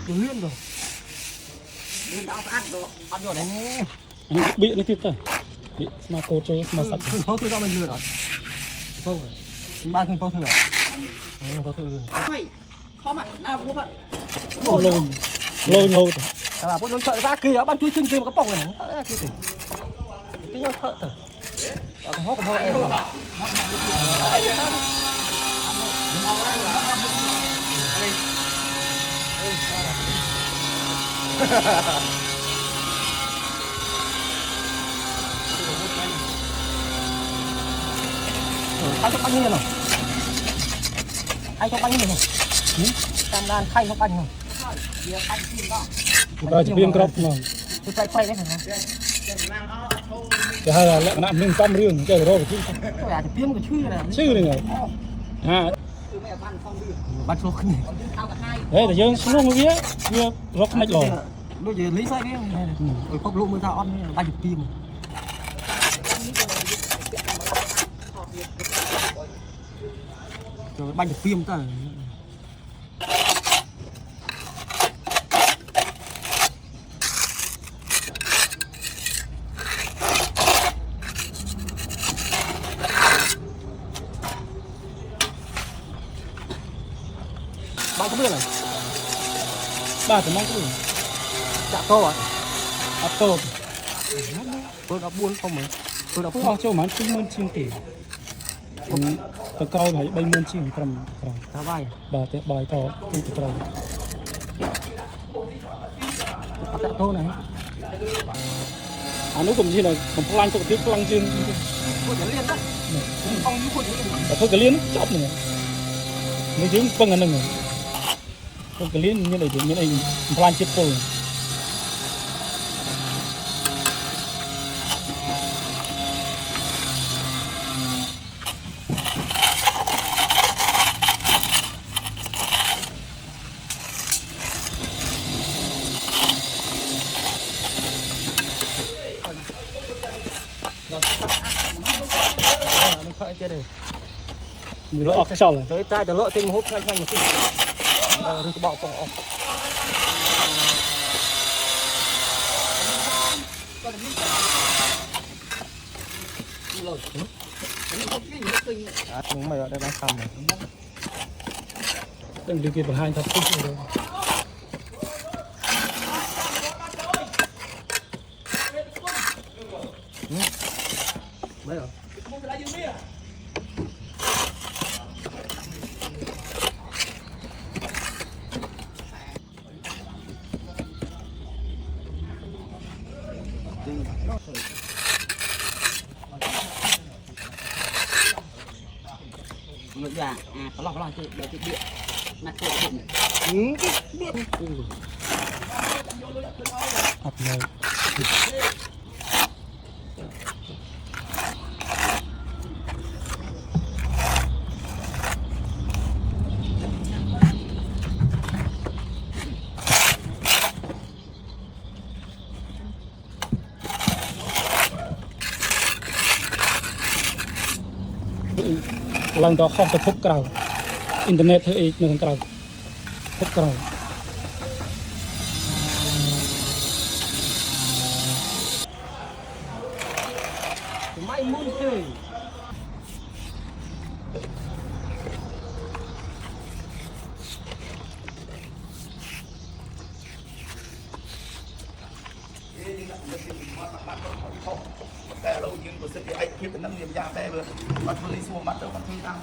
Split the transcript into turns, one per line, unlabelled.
Liên rồi. Liên đã ăn rồi đấy.
Bị nó tiếp ta. Bị mà cô chơi mà sạch.
Không tôi cho mình lừa rồi. Không. Ba không thôi rồi. Không thôi rồi.
Khó mà nào cũng vậy.
Lôi.
Các bạn muốn chọn ra kia ban chui chân kia một cái bọc này nó kia thì. Cái nhau thợ thở. Còn hốt còn em. Anh trong bánh như nào? Anh trong bánh như nào? Tam đan khay trong bánh không?
Rồi chỉ viên crop mà.
Tôi quay đấy hả?
Cái hai là lại nặng mình tâm riêng cái rồi chứ.
Tôi à thì tiêm cái chui này.
Chứ này này. À.
Bắt số này.
Đấy là dương xuống cái kia. Chưa rock này rồi.
Lúc gì lấy xoay cái này. Rồi không lúc mới ra on ba chục tim. Rồi ba chục tim ta. Ba có biết này.
Ba thì mong cái gì?
Dạ tô à?
À tô.
Tôi đã buôn không mấy. Tôi đã
Tôi ở chỗ mà chúng mình chiên tỉ. Tôi câu này 30 chiên cầm.
Thả vai.
Bà tệ bài to đi từ cầu.
Dạ tô này.
À nó cũng gì là còn plan cho cái plan chiên.
Tôi chỉ liên đó. Không như tôi chỉ.
Thôi cái liên chóp này. Nó dính phân anh này. Không cái liên như này plan chip rồi.
Mình phải chơi đây.
Mình lỡ cái sau này.
Tới tay từ lỡ trên một hộp nhanh một tí. Rồi bỏ bỏ. Chúng mày ở đây đang xăm này.
Đừng điều kiện vào hai thật thích rồi.
Mấy rồi?
Người già có lọ chơi để cái điện nát cổ điện.
Điện.
Học này. Lần đó không thể phúc cầu internet thôi nó cầu phúc cầu
Mày muốn chơi.
Lâu nhưng mà sẽ bị anh kiaเป็นน้ำเนียมยาแต่เลยมันเลยสวมมัดแต่มันที่ตั้ง